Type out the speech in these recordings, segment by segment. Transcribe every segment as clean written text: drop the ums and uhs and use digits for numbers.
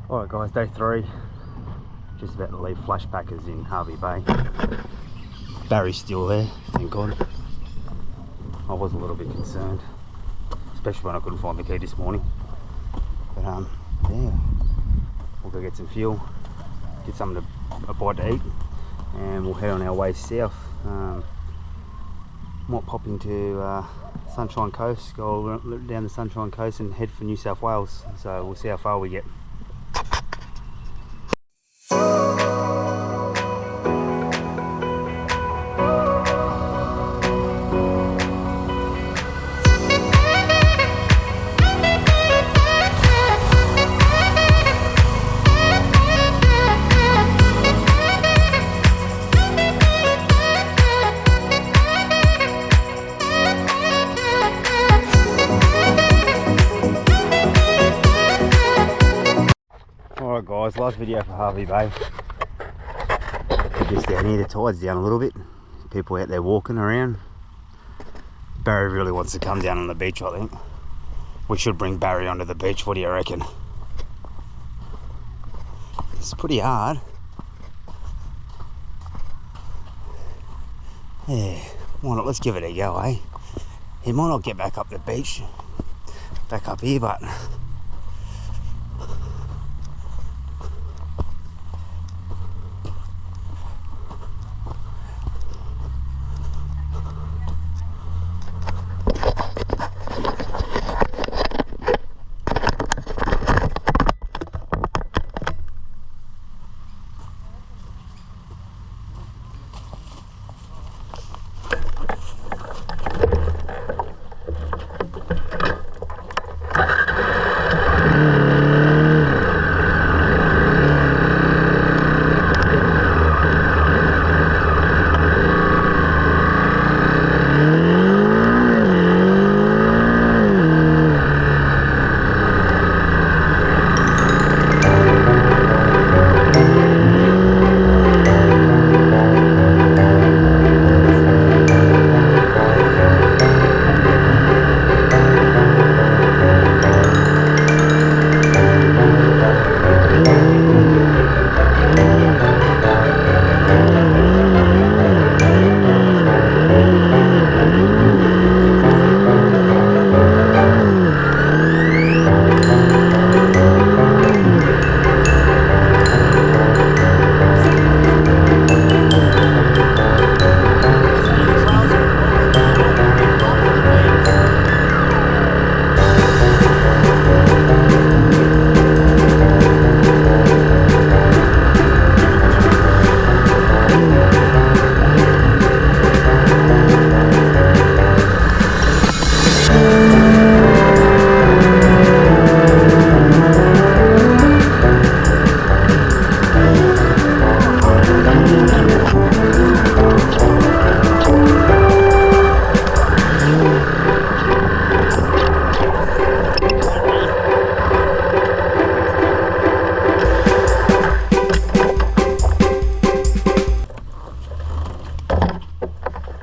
Alright guys, day 3. Just about to leave flashbackers in Hervey Bay. Barry's still there, thank God. I was a little bit concerned, especially when I couldn't find the key this morning. But yeah, we'll go get some fuel, get something a bite to eat, and we'll head on our way south. Might pop into Sunshine Coast, go down the Sunshine Coast and head for New South Wales. So we'll see how far we get. Alright guys, last video for Hervey Bay. Just down here, the tide's down a little bit. People out there walking around. Barry really wants to come down on the beach, I think. We should bring Barry onto the beach, what do you reckon? It's pretty hard. Yeah, why not, let's give it a go, eh? He might not get back up the beach, back up here, but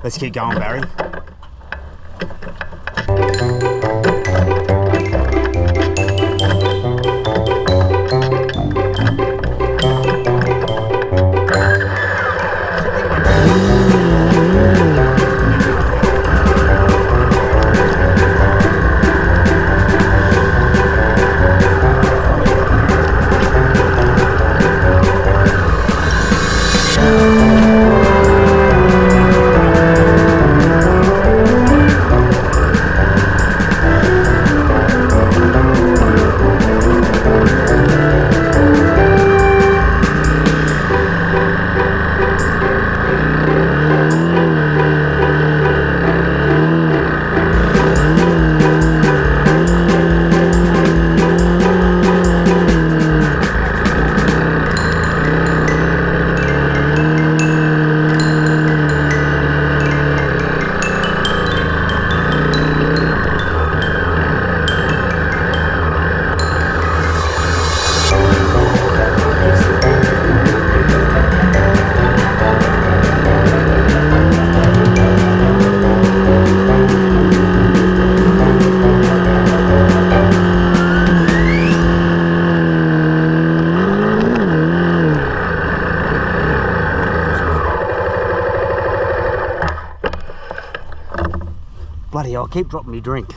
let's keep going, Barry. I'll keep dropping me drink.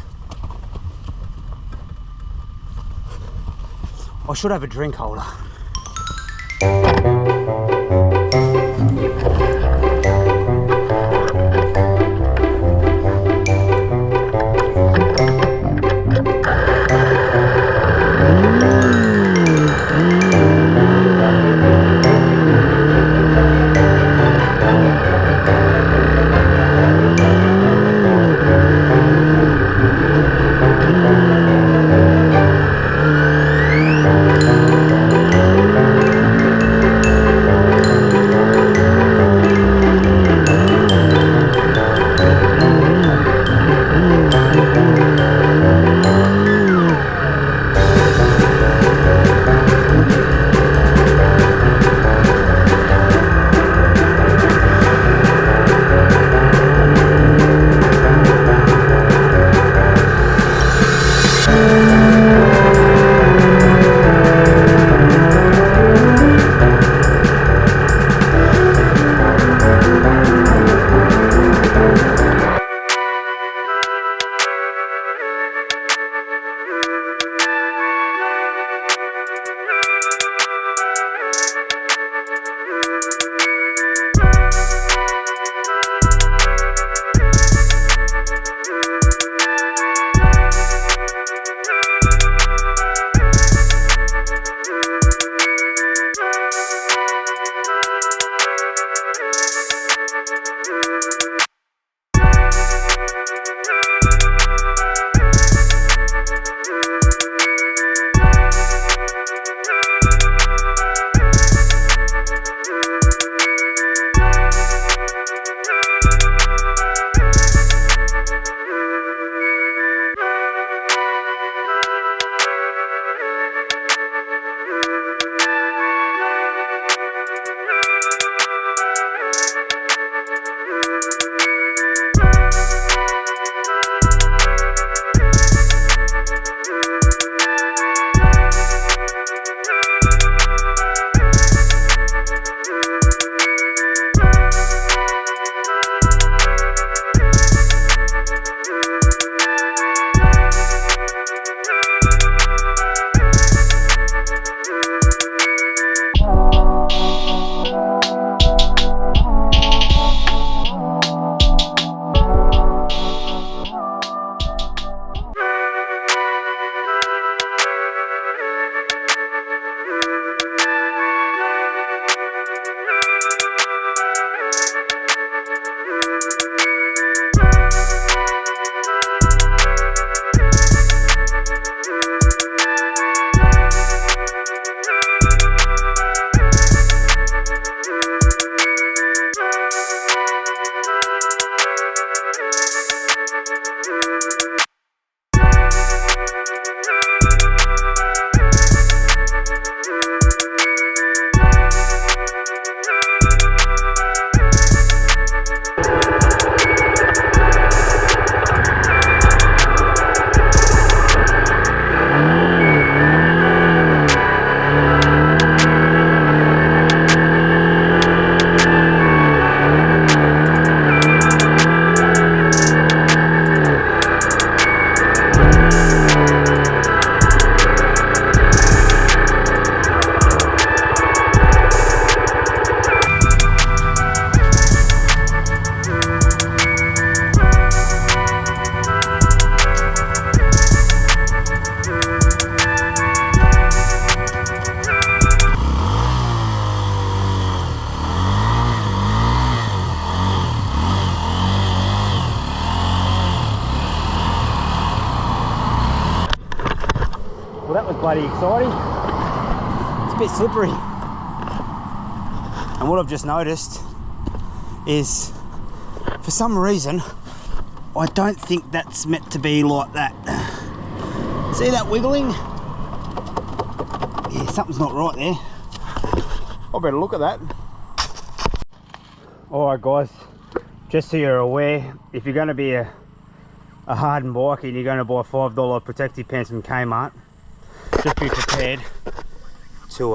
I should have a drink holder. Well, that was bloody exciting. It's a bit slippery. And what I've just noticed is, for some reason, I don't think that's meant to be like that. See that wiggling? Yeah, something's not right there. I better look at that. Alright guys, just so you're aware, if you're going to be a hardened bike and you're going to buy $5 protective pants from Kmart, just be prepared to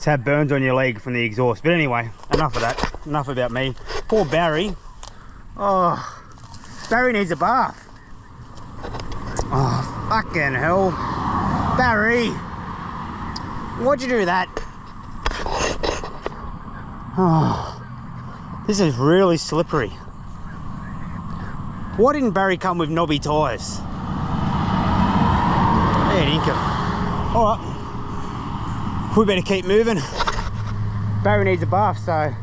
have burns on your leg from the exhaust. But anyway, enough of that, enough about me. Poor Barry, oh, Barry needs a bath. Oh, fucking hell. Barry! Why'd you do that? Oh, this is really slippery. Why didn't Barry come with knobby tyres? There, dinkum. Alright, we better keep moving. Barry needs a bath, so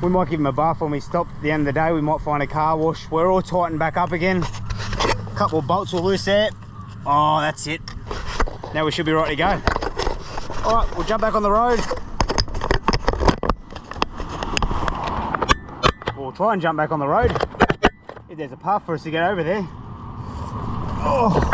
we might give him a bath when we stop at the end of the day. We might find a car wash. We're all tightened back up again. A couple of bolts were loose there. Oh, that's it. Now we should be right to go. Alright, we'll jump back on the road. We'll try and jump back on the road if there's a path for us to get over there. Oh.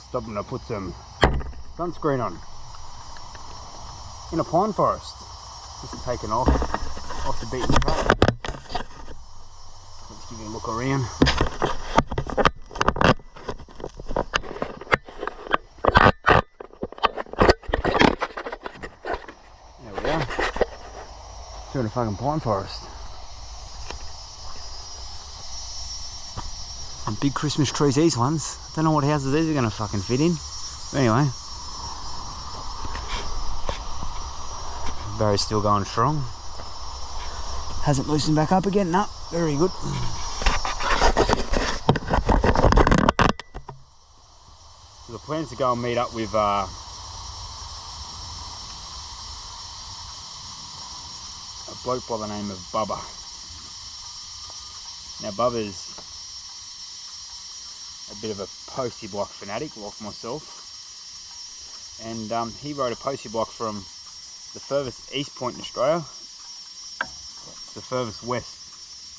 Stopping to put some sunscreen on in a pine forest. Just taken off the beaten track. Let's give you a look around. There we are. Through the fucking pine forest. Some big Christmas trees, these ones. Don't know what houses these are going to fucking fit in. But anyway. Barry's still going strong. Hasn't loosened back up again. No, very good. So the plan's to go and meet up with a bloke by the name of Bubba. Now Bubba's a bit of a postie block fanatic like myself, and he rode a postie block from the furthest east point in Australia to the furthest west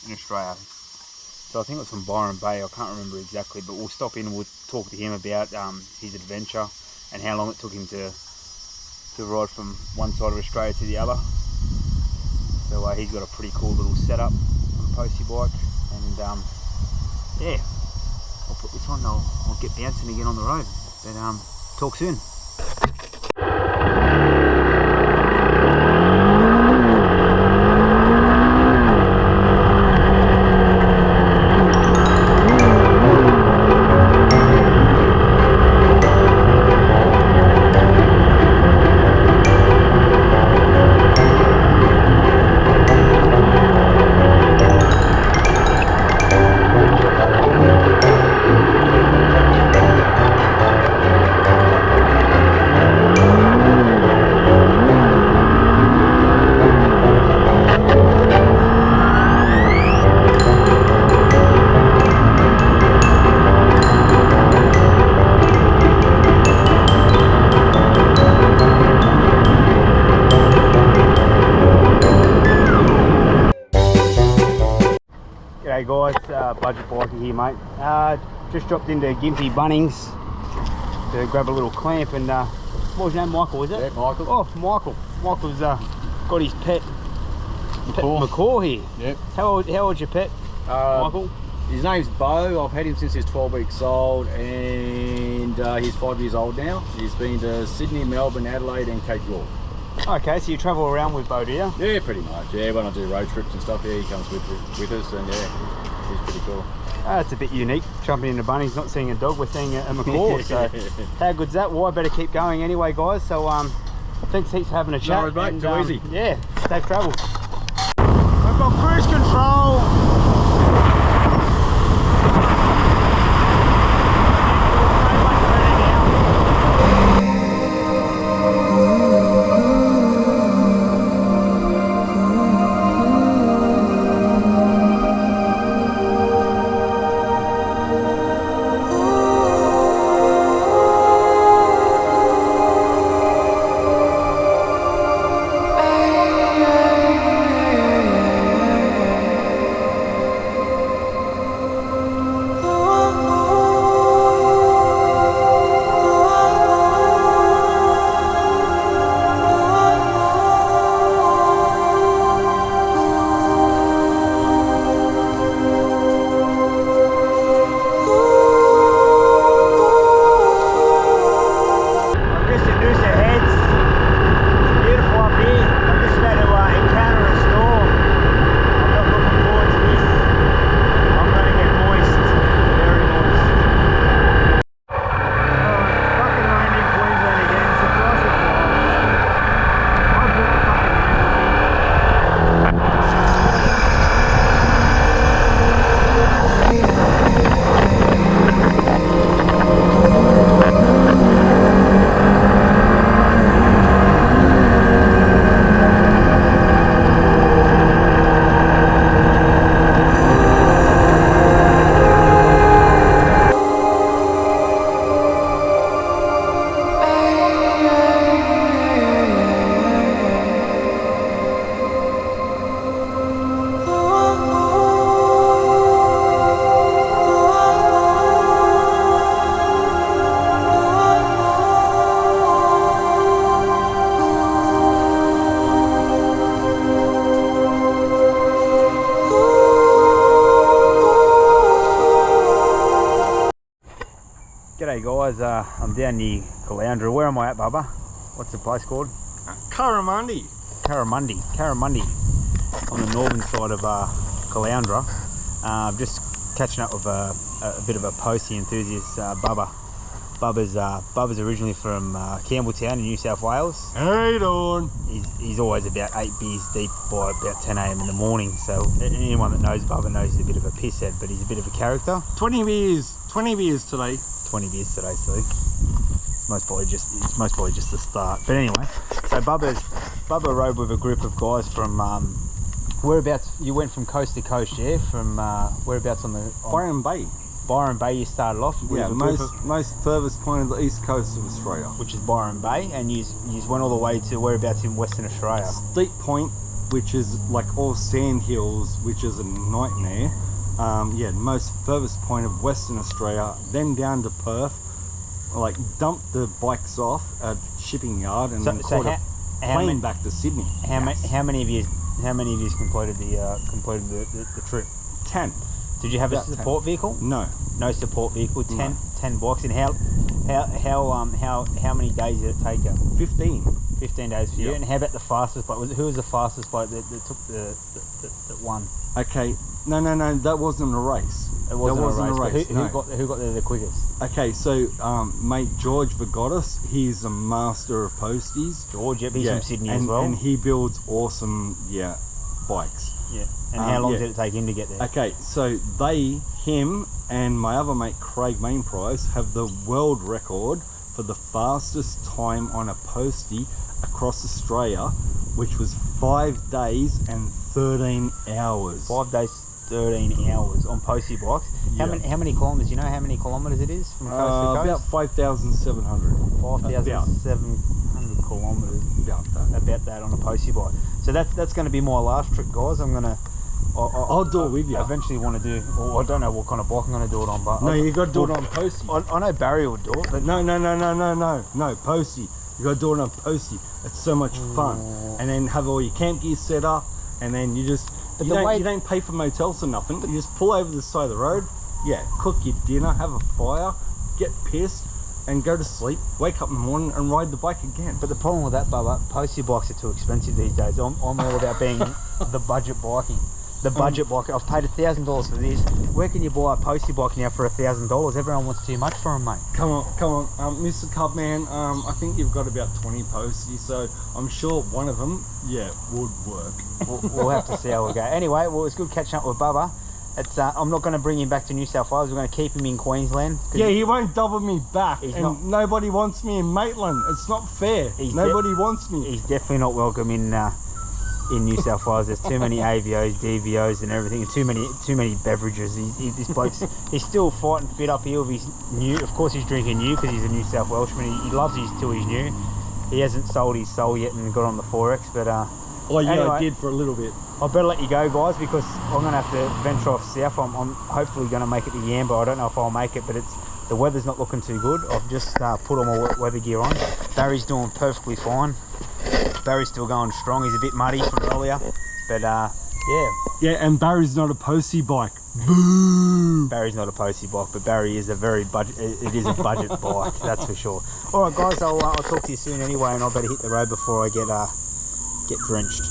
in Australia. So I think it was from Byron Bay, I can't remember exactly, but we'll stop in and we'll talk to him about his adventure and how long it took him to ride from one side of Australia to the other. So he's got a pretty cool little setup on a postie bike, and yeah, I'll put this on, I'll get bouncing again on the road, but talk soon. G'day guys, Budget Biker here mate. Just dropped into Gympie Bunnings to grab a little clamp and what was your name, Michael, is it? Yeah, Michael. Oh, Michael. Michael's got his pet macaw here. Yep. How old's your pet, Michael? His name's Bo. I've had him since he's 12 weeks old and he's 5 years old now. He's been to Sydney, Melbourne, Adelaide and Cape York. Okay, so you travel around with Bo, do you? Yeah, pretty much. Yeah, when I do road trips and stuff, yeah, he comes with us and yeah, he's pretty cool. It's a bit unique, jumping into Bunnings, not seeing a dog, we're seeing a macaw, so how good's that? Well, I better keep going anyway guys, so thanks heaps for having a chat. No worries, mate, too easy. Yeah, safe travel. I've got cruise control. G'day guys, I'm down near Caloundra. Where am I at, Bubba? What's the place called? Curramundi. Curramundi, on the northern side of Caloundra. Just catching up with a bit of a postie enthusiast, Bubba. Bubba's originally from Campbelltown in New South Wales. Hey, Dawn. He's always about 8 beers deep by about 10 AM in the morning, so anyone that knows Bubba knows he's a bit of a pisshead, but he's a bit of a character. 20 beers today. 20 beers today, so it's most probably just the start. But anyway, so Bubba rode with a group of guys from whereabouts. You went from coast to coast, yeah? From whereabouts on Byron Bay. Byron Bay you started off with? Yeah, most furthest point of the east coast of Australia, which is Byron Bay, and you went all the way to whereabouts in Western Australia? Steep Point, which is like all sand hills, which is a nightmare. Yeah, most furthest point of Western Australia, then down to Perth, like dumped the bikes off at shipping yard and then caught a plane back to Sydney. How many of you completed the trip? 10. Did you have a support vehicle? No. No support vehicle. 10 bikes. And how many days did it take you? 15. 15 days for you. And how about the fastest bike? Who was the fastest bike that took that won? Okay. No, that wasn't a race. It wasn't a race. No. Who got there the quickest? Okay, so mate George Vagotis, he's a master of posties. George, yep, he's from Sydney as well. And he builds awesome, bikes. Yeah. And how long did it take him to get there? Okay, so him and my other mate Craig Mainprice have the world record for the fastest time on a postie across Australia, which was 5 days and 13 hours. 5 days, 13 hours on postie bikes. How many kilometres? You know how many kilometres it is from coast to coast? About 5,700. 5,700 kilometres. About that on a postie bike. So that's going to be my last trip, guys. I'll do it with you. I eventually want to do, or I don't know what kind of bike I'm going to do it on, but No, you got to do it on postie. I know Barry will do it, but No, postie. You got to do it on postie. It's so much fun. And then have all your camp gear set up, and then you just you don't pay for motels or nothing. You just pull over the side of the road. Yeah, cook your dinner, have a fire, get pissed, and go to sleep. Wake up in the morning and ride the bike again. But the problem with that, Bubba, postie bikes are too expensive these days. I'm all about being the budget biking. The budget bike. I've paid $1,000 for this. Where can you buy a postie bike now for $1,000? Everyone wants too much for them, mate. Come on, Mr. Cubman. I think you've got about 20 posties, so I'm sure one of them, would work. We'll have to see how we go. Anyway, well, it's good catching up with Bubba. It's I'm not going to bring him back to New South Wales. We're going to keep him in Queensland. Yeah, he won't double me back, and nobody wants me in Maitland. It's not fair. Nobody wants me. He's definitely not welcome in New South Wales. There's too many AVOs, DVOs, and everything, and too many beverages. This bloke's he's still fighting fit up here with his new. Of course, he's drinking new because he's a New South Welshman. He loves his till he's new. He hasn't sold his soul yet and got on the 4X, but anyway, I did for a little bit. I better let you go, guys, because I'm going to have to venture off south. I'm hopefully going to make it to Yamba. I don't know if I'll make it, but the weather's not looking too good. I've just put all my weather gear on. Barry's doing perfectly fine. Barry's still going strong. He's a bit muddy from earlier, but yeah. Yeah, and Barry's not a postie bike. Boo! Barry's not a postie bike, but Barry is a very budget. It is a budget bike, that's for sure. All right, guys, I'll talk to you soon anyway, and I better hit the road before I get drenched.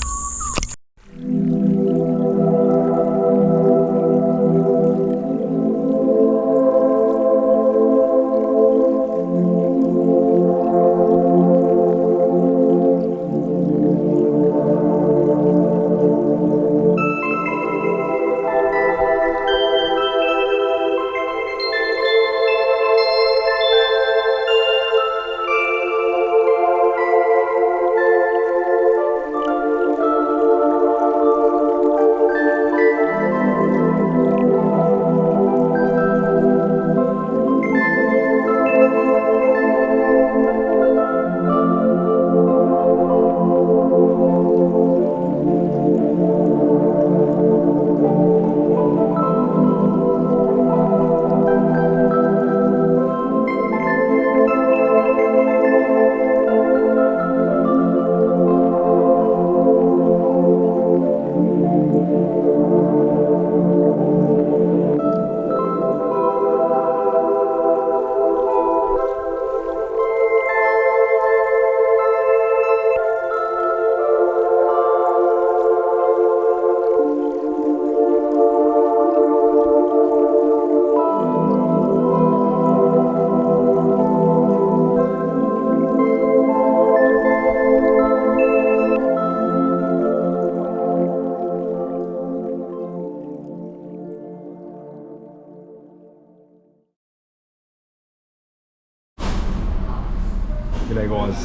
G'day guys,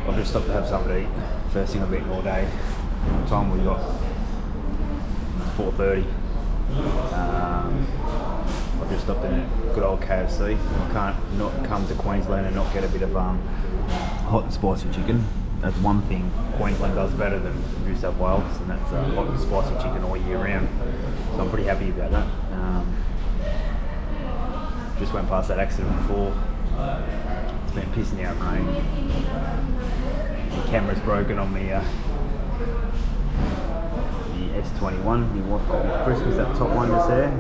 I've just stopped to have something to eat. First thing I've eaten all day. What time we got? 4:30. I've just stopped in a good old KFC. I can't not come to Queensland and not get a bit of hot and spicy chicken. That's one thing Queensland does better than New South Wales, and that's hot and spicy chicken all year round. So I'm pretty happy about that. Just went past that accident before. It's been pissing out rain. The camera's broken on the S21. My wife got me for Christmas, that top one that's there.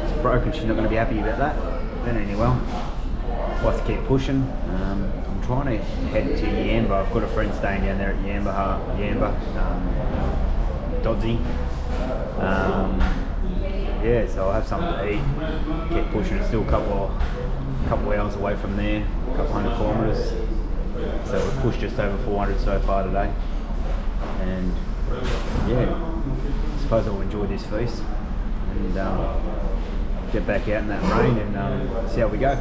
It's broken, she's not going to be happy about that. But anyway, we'll have to keep pushing. I'm trying to head to Yamba. I've got a friend staying down there at Yamba, Doddsy. Yeah, so I'll have something to eat, keep pushing. It's still a couple hours away from there, a couple 100 kilometres. So we've pushed just over 400 so far today. And yeah, I suppose I'll enjoy this feast and get back out in that rain and see how we go.